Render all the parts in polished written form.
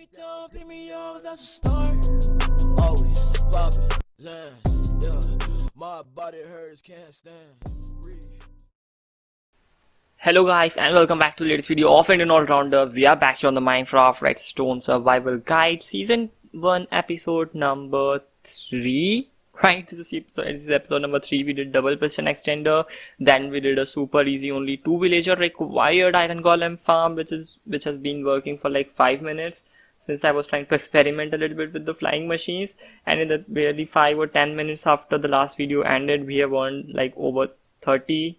pick me up, that's a start. Always poppin', yeah. My body hurts, can't stand. Hello guys and welcome back to the latest video of Indian All-Rounder. We are back here on the Minecraft Redstone Survival Guide Season 1 episode number 3. Right, this is episode number 3. We did double piston extender, then we did a super easy only 2 villager required iron golem farm which has been working for like 5 minutes since I was trying to experiment a little bit with the flying machines, and in the barely 5 or 10 minutes after the last video ended we have earned like over 30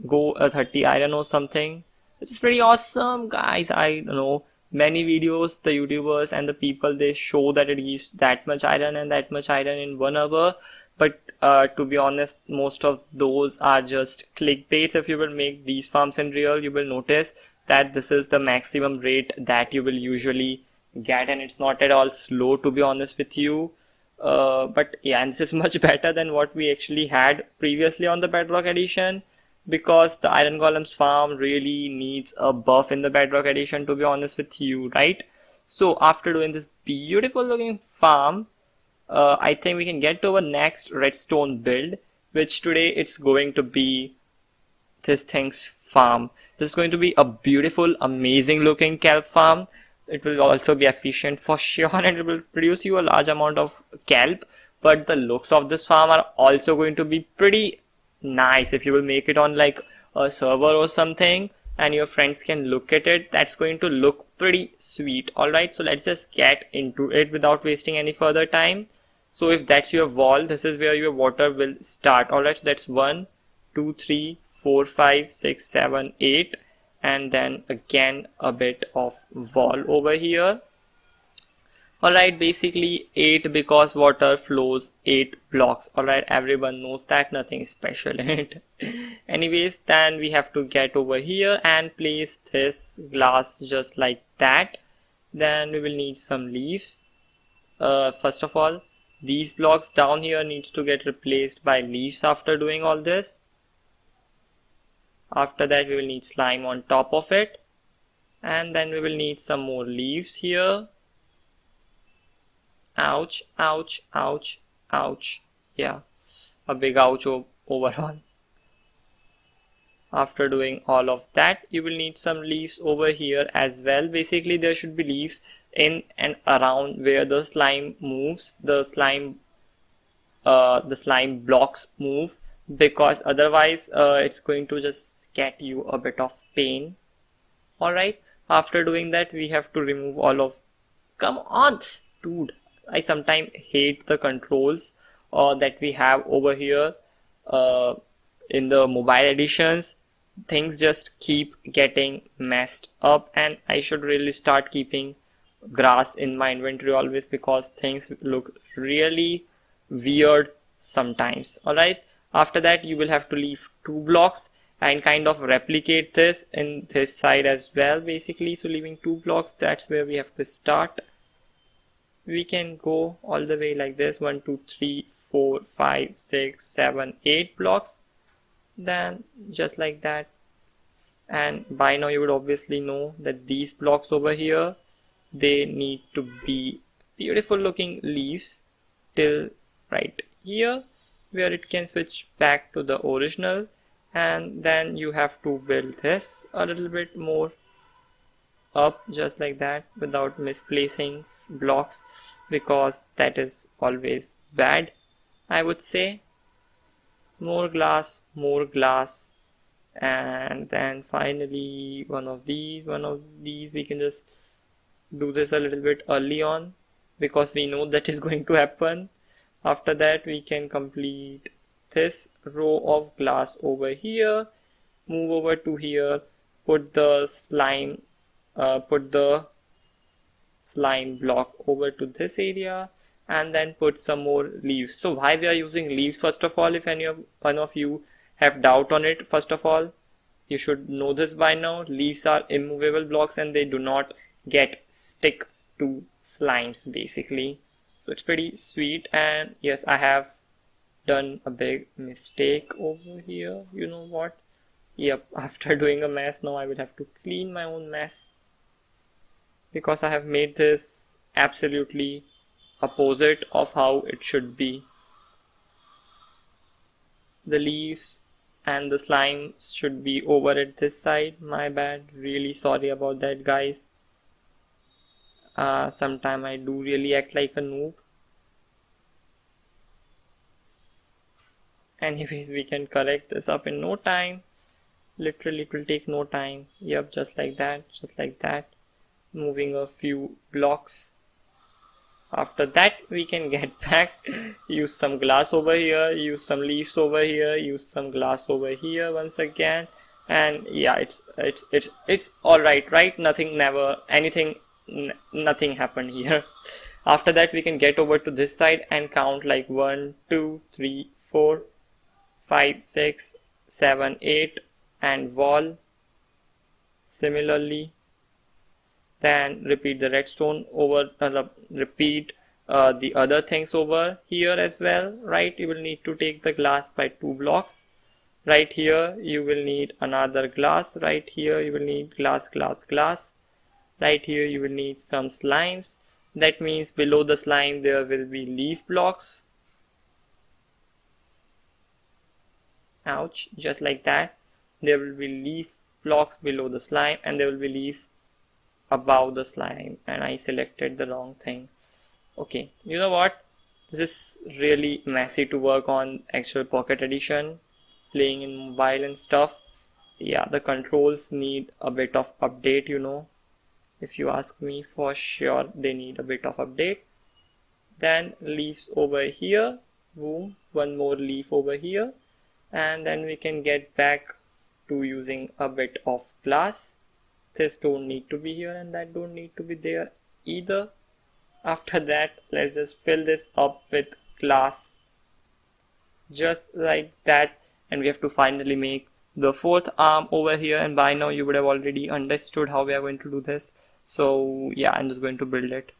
30 iron or something, which is pretty awesome, guys. I know many videos the YouTubers and the people, they show that it gives that much iron and that much iron in 1 hour, but to be honest, most of those are just clickbaits. If you will make these farms in real, you will notice that this is the maximum rate that you will usually get, and it's not at all slow, to be honest with you. But yeah, and this is much better than what we actually had previously on the Bedrock edition, because the iron golems farm really needs a buff in the Bedrock edition, to be honest with you, right? So after doing this beautiful looking farm, I think we can get to our next redstone build, which today it's going to be this thing's farm. This is going to be a beautiful, amazing looking kelp farm. It will also be efficient for sure, and it will produce you a large amount of kelp, but the looks of this farm are also going to be pretty nice. If you will make it on like a server or something and your friends can look at it, that's going to look pretty sweet. Alright, so let's just get into it without wasting any further time. So if that's your wall, this is where your water will start. Alright, so that's 1 2 3 4 5 6 7 8, and then again a bit of wall over here. Alright, basically 8 because water flows 8 blocks. Alright, everyone knows that, nothing special in it. Anyways, then we have to get over here and place this glass just like that. Then we will need some leaves. First of all, these blocks down here needs to get replaced by leaves after doing all this. After that we will need slime on top of it, and then we will need some more leaves here. Ouch, ouch, ouch, ouch. Yeah, a big ouch overall. After doing all of that, you will need some leaves over here as well. Basically, there should be leaves in and around where the slime moves, the slime blocks move, because otherwise it's going to just get you a bit of pain. Alright, after doing that, we have to remove all of... Come on, dude. I sometimes hate the controls that we have over here in the mobile editions. Things just keep getting messed up, and I should really start keeping grass in my inventory always, because things look really weird sometimes. Alright, after that you will have to leave 2 blocks and kind of replicate this in this side as well, basically. So leaving 2 blocks, that's where we have to start. We can go all the way like this, 1 2 3 4 5 6 7 8 blocks, then just like that. And by now you would obviously know that these blocks over here, they need to be beautiful looking leaves till right here, where it can switch back to the original. And then you have to build this a little bit more up, just like that, without misplacing blocks, because that is always bad, I would say. More glass, and then finally one of these. We can just do this a little bit early on because we know that is going to happen. After that we can complete this row of glass over here, move over to here, put the slime block over to this area, and then put some more leaves. So why we are using leaves, first of all, if one of you have doubt on it, first of all, you should know this by now. Leaves are immovable blocks and they do not get stick to slimes, basically. So it's pretty sweet. And yes, I have done a big mistake over here. You know what? Yep, after doing a mess, now I will have to clean my own mess. because I have made this absolutely opposite of how it should be. The leaves and the slime should be over at this side. My bad, really sorry about that, guys. Sometime I do really act like a noob. Anyways, we can correct this up in no time. Literally, it will take no time. Yep, just like that, just like that. Moving a few blocks. After that, we can get back, use some glass over here, use some leaves over here, use some glass over here once again. And yeah, it's all right? Nothing happened here. After that, we can get over to this side and count like 1, 2, 3, 4, 5, 6, 7, 8 and wall. Similarly, then repeat the redstone over, repeat the other things over here as well, right? You will need to take the glass by 2 blocks. Right here you will need another glass. Right here you will need glass. Right here you will need some slimes. That means below the slime there will be leaf blocks. Ouch, just like that. There will be leaf blocks below the slime and there will be leaf above the slime, and I selected the wrong thing. Okay, you know what? This is really messy to work on actual Pocket Edition, playing in mobile and stuff. Yeah, the controls need a bit of update, you know. If you ask me, for sure they need a bit of update. Then leaves over here, boom, one more leaf over here, and then we can get back to using a bit of glass. This don't need to be here and that don't need to be there either. After that, let's just fill this up with glass, just like that, and we have to finally make the 4th arm over here. And by now you would have already understood how we are going to do this. So yeah, I'm just going to build it.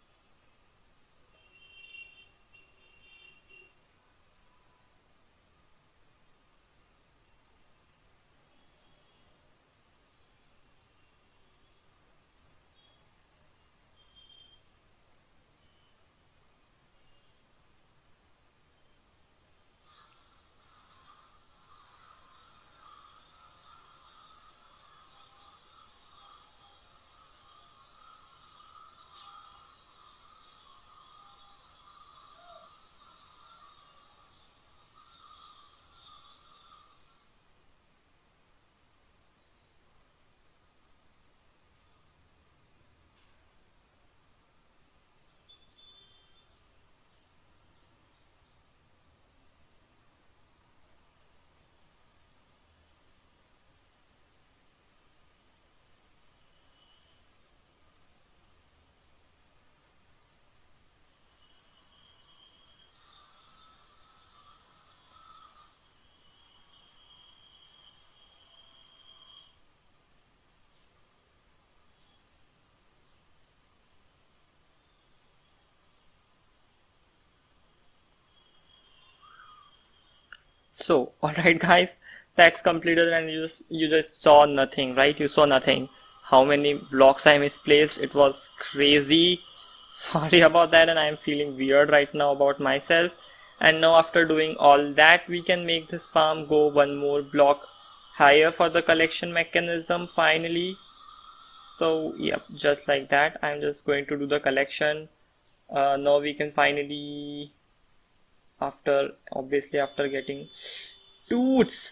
So alright guys, that's completed, and you just saw nothing, right? You saw nothing. How many blocks I misplaced, it was crazy. Sorry about that, and I am feeling weird right now about myself. And now after doing all that, we can make this farm go one more block higher for the collection mechanism finally. So yep, just like that, I'm just going to do the collection. Now we can finally, after getting toots.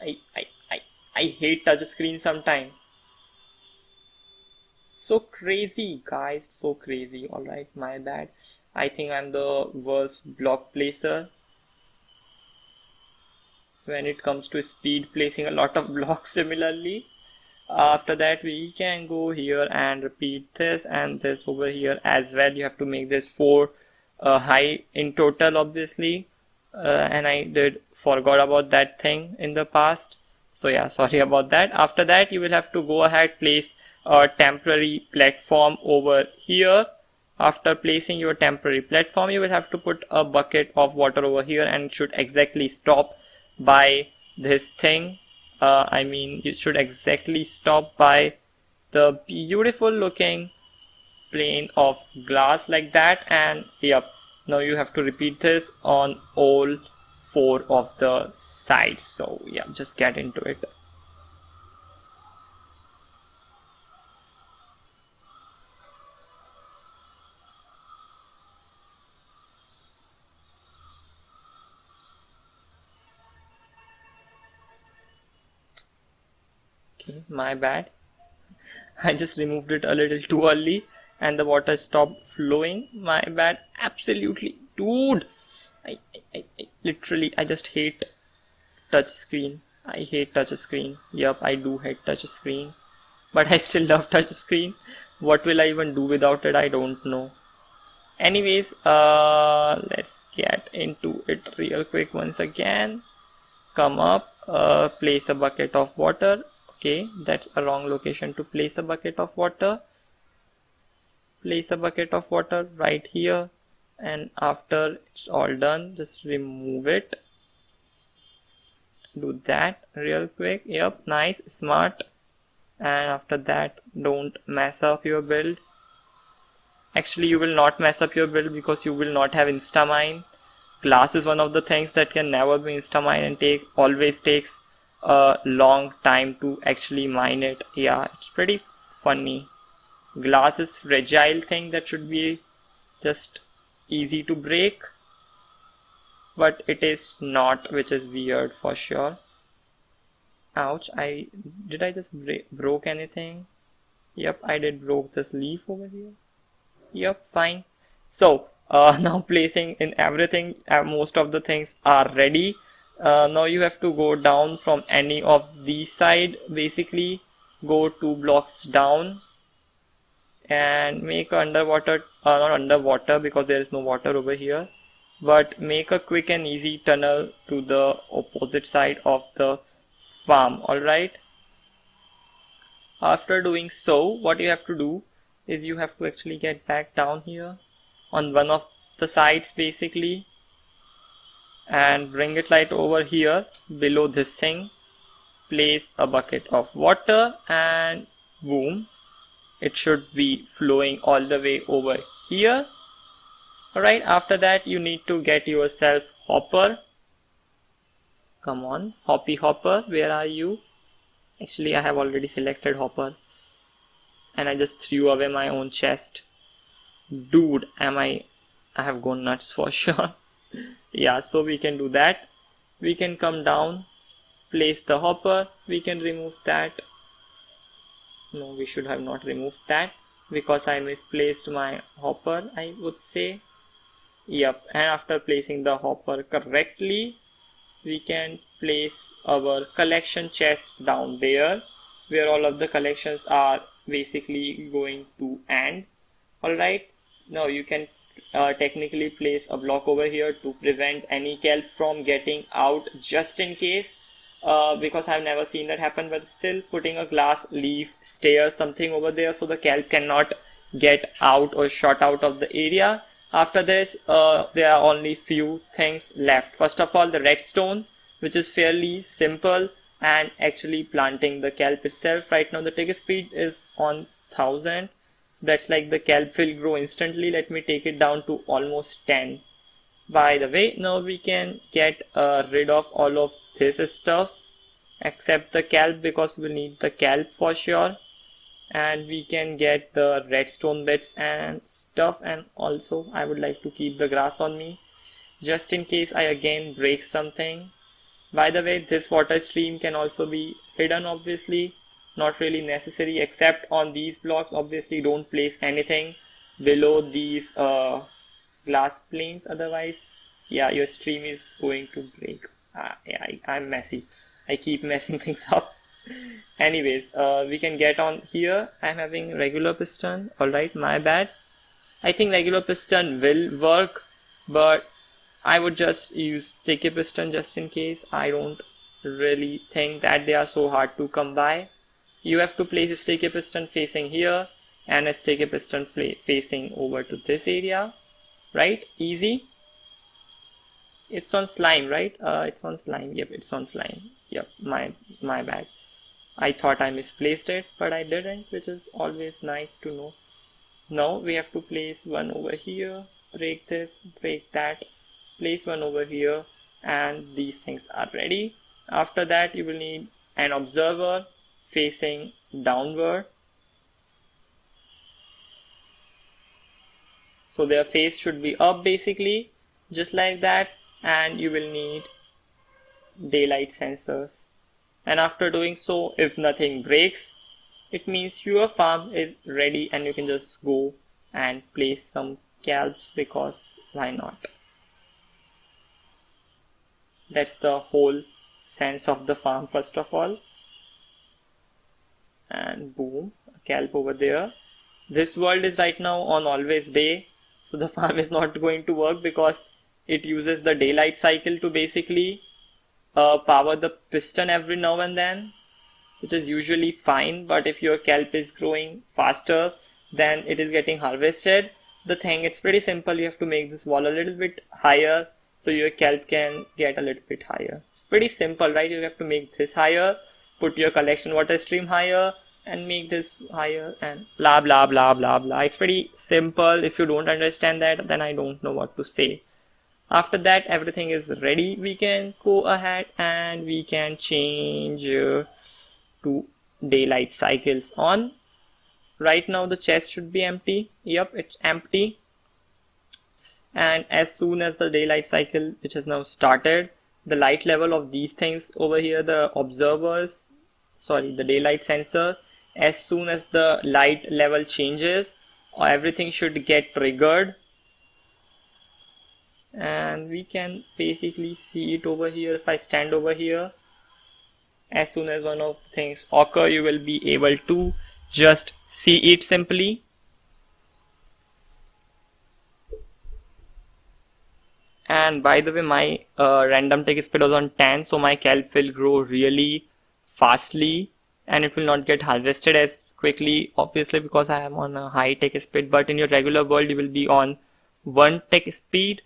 I hate touch screen sometimes. So crazy guys, so crazy. Alright, my bad. I think I'm the worst block placer when it comes to speed placing a lot of blocks similarly. After that we can go here and repeat this and this over here as well. You have to make this 4 high in total obviously, and I forgot about that thing in the past, so yeah, sorry about that. After that you will have to go ahead, place a temporary platform over here. After placing your temporary platform, you will have to put a bucket of water over here, and it should exactly stop by this thing. I mean, it should exactly stop by the beautiful looking plane of glass like that. And yep, now you have to repeat this on all 4 of the sides. So yeah, just get into it. Okay, my bad. I just removed it a little too early and the water stopped flowing. My bad. Absolutely. Dude, I literally, I just hate touch screen. I hate touch screen. Yup, I do hate touch screen. But I still love touch screen. What will I even do without it? I don't know. Anyways, let's get into it real quick once again. Come up, place a bucket of water. Okay, that's a wrong location to place a bucket of water. Place a bucket of water right here, and after it's all done, just remove it. Do that real quick. Yep, nice, smart. And after that, don't mess up your build. Actually, you will not mess up your build because you will not have instamine. Glass is one of the things that can never be instamine and always takes a long time to actually mine it. Yeah, it's pretty funny. Glass is fragile thing that should be just easy to break, but it is not, which is weird for sure. Ouch, did I just broke anything? Yep, I did broke this leaf over here. Yep, fine. So now placing in everything, most of the things are ready. Now you have to go down from any of these side. Basically go 2 blocks down and make underwater, not underwater because there is no water over here, but make a quick and easy tunnel to the opposite side of the farm. Alright, after doing so, what you have to do is you have to actually get back down here on one of the sides basically, and bring it right over here below this thing. Place a bucket of water and boom, it should be flowing all the way over here. Alright, after that you need to get yourself hopper. Come on, hoppy hopper, where are you? Actually, I have already selected hopper and I just threw away my own chest. Dude, I have gone nuts for sure. Yeah, so we can do that. We can come down, place the hopper, we can remove that. No, we should have not removed that because I misplaced my hopper, I would say. Yep, and after placing the hopper correctly, we can place our collection chest down there where all of the collections are basically going to end. Alright, now you can technically place a block over here to prevent any kelp from getting out, just in case, because I've never seen that happen, but still putting a glass leaf, stair, something over there so the kelp cannot get out or shot out of the area. After this, there are only few things left. First of all, the redstone, which is fairly simple, and actually planting the kelp itself. Right now the tick speed is on 1000. That's like the kelp will grow instantly. Let me take it down to almost 10. By the way, now we can get rid of all of this stuff except the kelp, because we will need the kelp for sure. And we can get the redstone bits and stuff, and also I would like to keep the grass on me just in case I again break something. By the way, this water stream can also be hidden, obviously, not really necessary except on these blocks. Obviously don't place anything below these glass planes, otherwise yeah, your stream is going to break. Yeah, I'm messy, I keep messing things up. Anyways, we can get on here. I'm having regular piston. Alright, my bad. I think regular piston will work, but I would just use sticky piston just in case. I don't really think that they are so hard to come by. You have to place a sticky piston facing here and a sticky piston facing over to this area. Right? Easy. It's on slime, right? It's on slime. Yep, it's on slime. Yep, my bad. I thought I misplaced it, but I didn't, which is always nice to know. Now we have to place one over here, break this, break that, place one over here, and these things are ready. After that you will need an observer facing downward. So their face should be up basically, just like that, and you will need daylight sensors. And after doing so, if nothing breaks, it means your farm is ready and you can just go and place some kelps, because why not? That's the whole sense of the farm first of all. And boom, a kelp over there. This world is right now on always day, so the farm is not going to work because it uses the daylight cycle to basically power the piston every now and then, which is usually fine. But if your kelp is growing faster than it is getting harvested, the thing, it's pretty simple. You have to make this wall a little bit higher so your kelp can get a little bit higher. Pretty simple, right? You have to make this higher, put your collection water stream higher, and make this higher, and blah blah blah blah blah. It's pretty simple. If you don't understand that, then I don't know what to say. After that, everything is ready. We can go ahead and we can change to daylight cycles on. Right now the chest should be empty. Yep, it's empty. And as soon as the daylight cycle, which has now started, the light level of these things over here, the observers, sorry, the daylight sensor, as soon as the light level changes, everything should get triggered. And we can basically see it over here. If I stand over here, as soon as one of the things occur, you will be able to just see it simply. And by the way, my random tick speed was on 10, so my kelp will grow really fastly and it will not get harvested as quickly, obviously, because I am on a high tick speed. But in your regular world you will be on 1 tick speed.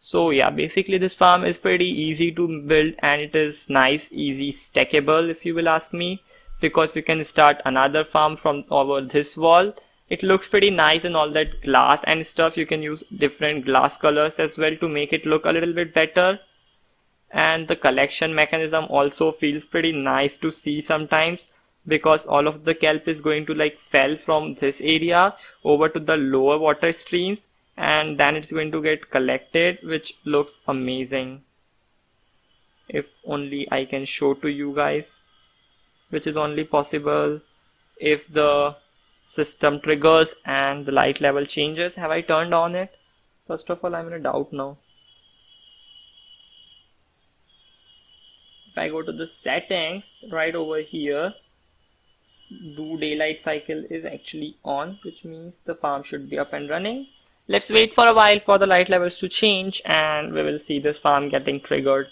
So yeah, basically this farm is pretty easy to build and it is nice, easy, stackable if you will ask me, because you can start another farm from over this wall. It looks pretty nice and all that glass and stuff. You can use different glass colors as well to make it look a little bit better. And the collection mechanism also feels pretty nice to see sometimes, because all of the kelp is going to like fell from this area over to the lower water streams, and then it's going to get collected, which looks amazing. If only I can show to you guys, which is only possible if the system triggers and the light level changes. Have I turned on it? First of all, I'm in a doubt now. If I go to the settings right over here, do daylight cycle is actually on, which means the farm should be up and running. Let's wait for a while for the light levels to change and we will see this farm getting triggered.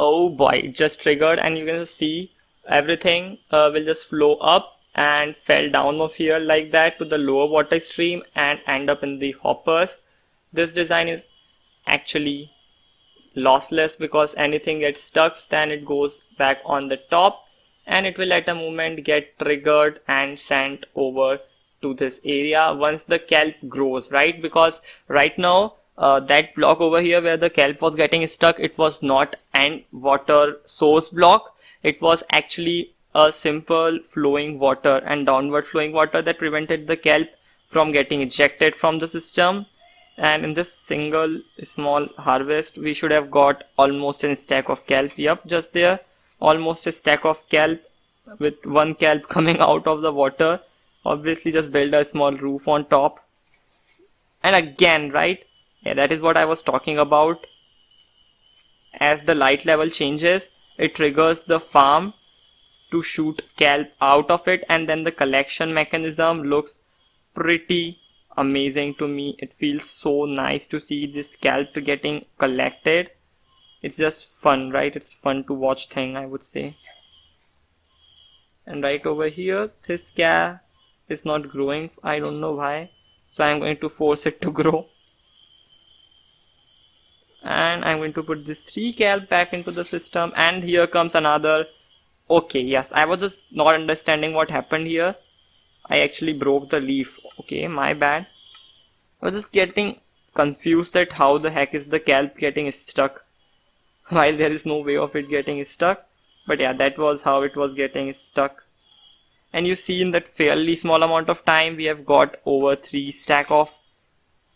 Oh boy, it just triggered and you can see everything will just flow up and fell down of here like that to the lower water stream and end up in the hoppers. This design is actually lossless because anything gets stuck, then it goes back on the top and it will at a moment get triggered and sent over to this area once the kelp grows, right? Because right now that block over here where the kelp was getting stuck, it was not an water source block. It was actually a simple flowing water and downward flowing water that prevented the kelp from getting ejected from the system. And in this single small harvest, we should have got almost a stack of kelp. Yep, just there, almost a stack of kelp with one kelp coming out of the water. Obviously just build a small roof on top. And again, right? Yeah, that is what I was talking about. As the light level changes, it triggers the farm to shoot kelp out of it, and then the collection mechanism looks pretty amazing to me. It feels so nice to see this kelp getting collected. It's just fun, right? It's fun to watch thing, I would say. And right over here, this kelp is not growing. I don't know why. So I'm going to force it to grow. And I'm going to put this 3 kelp back into the system. And here comes another. Okay, yes, I was just not understanding what happened here. I actually broke the leaf. Okay, my bad. I was just getting confused at how the heck is the kelp getting stuck while there is no way of it getting stuck. But yeah, that was how it was getting stuck. And you see in that fairly small amount of time we have got over 3 stack of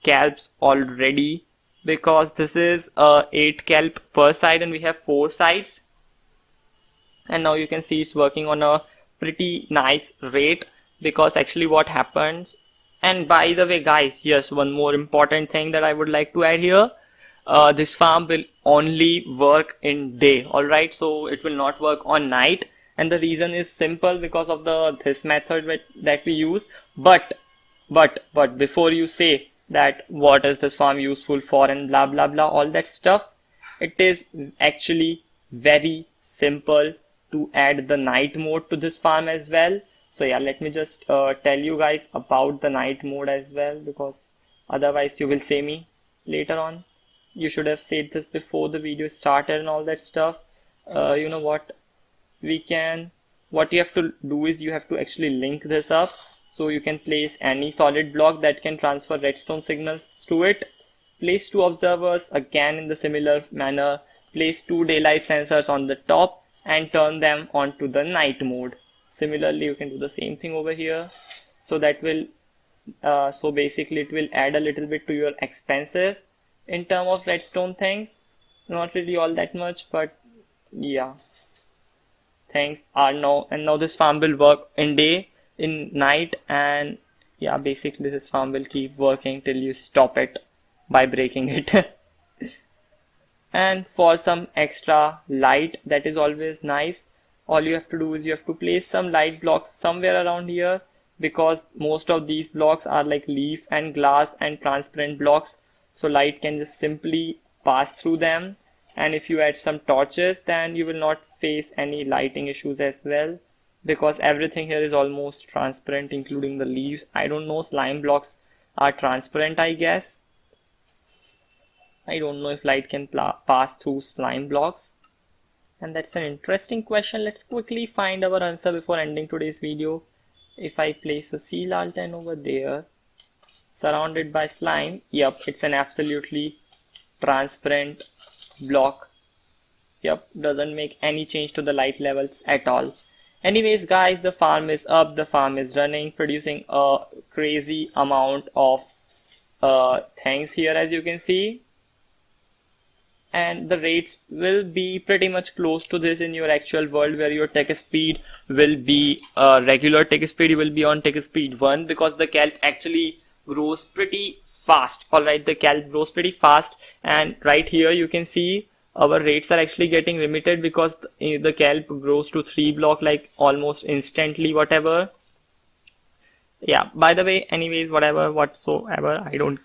kelps already, because this is 8 kelp per side and we have 4 sides. And now you can see it's working on a pretty nice rate, because actually what happens. And by the way guys, yes, one more important thing that I would like to add here. This farm will only work in day, alright, so it will not work on night. And the reason is simple, because of this method that we use. But before you say that what is this farm useful for and blah blah blah, all that stuff, it is actually very simple to add the night mode to this farm as well. So yeah, let me just tell you guys about the night mode as well, because otherwise you will say me later on. You should have said this before the video started and all that stuff. You know what you have to do is you have to actually link this up, so you can place any solid block that can transfer redstone signals to it. Place 2 observers again in the similar manner. Place 2 daylight sensors on the top and turn them onto the night mode. Similarly, you can do the same thing over here. So that will, so basically it will add a little bit to your expenses in terms of redstone things. Not really all that much, but yeah, things are now. And now this farm will work in day, in night, and yeah, basically this farm will keep working till you stop it by breaking it. And for some extra light, that is always nice, all you have to do is you have to place some light blocks somewhere around here, because most of these blocks are like leaf and glass and transparent blocks, so light can just simply pass through them. And if you add some torches, then you will not face any lighting issues as well, because everything here is almost transparent, including the leaves. I don't know, slime blocks are transparent, I guess. I don't know if light can pass through slime blocks. And that's an interesting question. Let's quickly find our answer before ending today's video. If I place a sea lantern over there, surrounded by slime, yep, it's an absolutely transparent block. Yep, doesn't make any change to the light levels at all. Anyways guys, the farm is up, the farm is running, producing a crazy amount of things here, as you can see. And the rates will be pretty much close to this in your actual world, where your tick speed will be regular tick speed. You will be on tick speed 1, because the kelp actually grows pretty fast. Alright, the kelp grows pretty fast, and right here you can see our rates are actually getting limited, because the kelp grows to 3 block like almost instantly, whatever. Yeah, by the way, anyways, whatsoever, I don't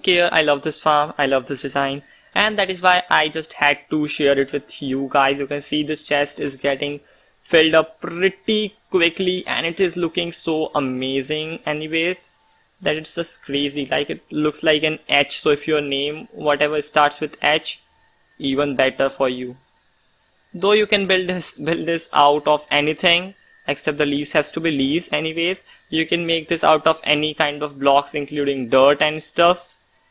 care. I love this farm, I love this design, and that is why I just had to share it with you guys. You can see this chest is getting filled up pretty quickly, and it is looking so amazing anyways, that it's just crazy. Like, it looks like an H, so if your name whatever starts with H, even better for you. Though you can build this out of anything, except the leaves has to be leaves anyways. You can make this out of any kind of blocks, including dirt and stuff,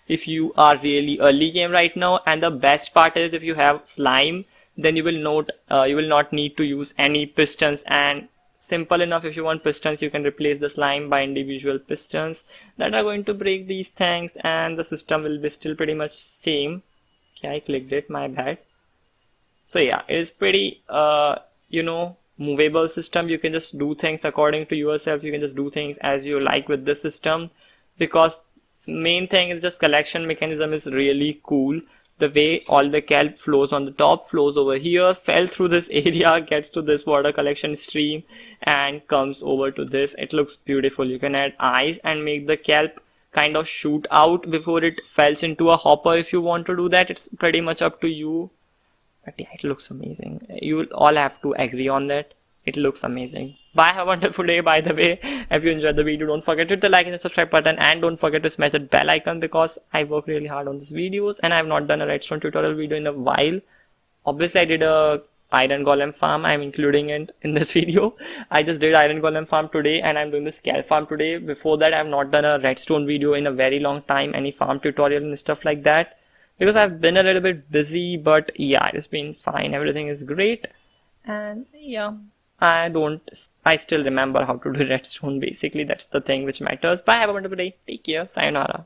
if you are really early game right now. And the best part is, if you have slime, then you will not need to use any pistons. And simple enough, if you want pistons, you can replace the slime by individual pistons that are going to break these things, and the system will be still pretty much same. Okay, I clicked it, my bad. So yeah, it is pretty movable system. You can just do things according to yourself. You can just do things as you like with this system, because main thing is just collection mechanism is really cool. the way all the kelp flows on the top, flows over here, fell through this area, gets to this water collection stream, and comes over to this. It looks beautiful. You can add eyes and make the kelp kind of shoot out before it falls into a hopper if you want to do that. It's pretty much up to you. But yeah, it looks amazing. You all have to agree on that. It looks amazing. Bye, have a wonderful day. By the way, if you enjoyed the video, don't forget to hit the like and the subscribe button, and don't forget to smash that bell icon, because I work really hard on these videos and I have not done a redstone tutorial video in a while. Obviously, I did a iron golem farm. I'm including it in this video. I just did iron golem farm today, and I'm doing the scale farm today. Before that, I have not done a redstone video in a very long time, any farm tutorial and stuff like that, because I've been a little bit busy. But yeah, it's been fine. Everything is great. And yeah, I still remember how to do redstone. Basically, that's the thing which matters. Bye, have a wonderful day. Take care. Sayonara.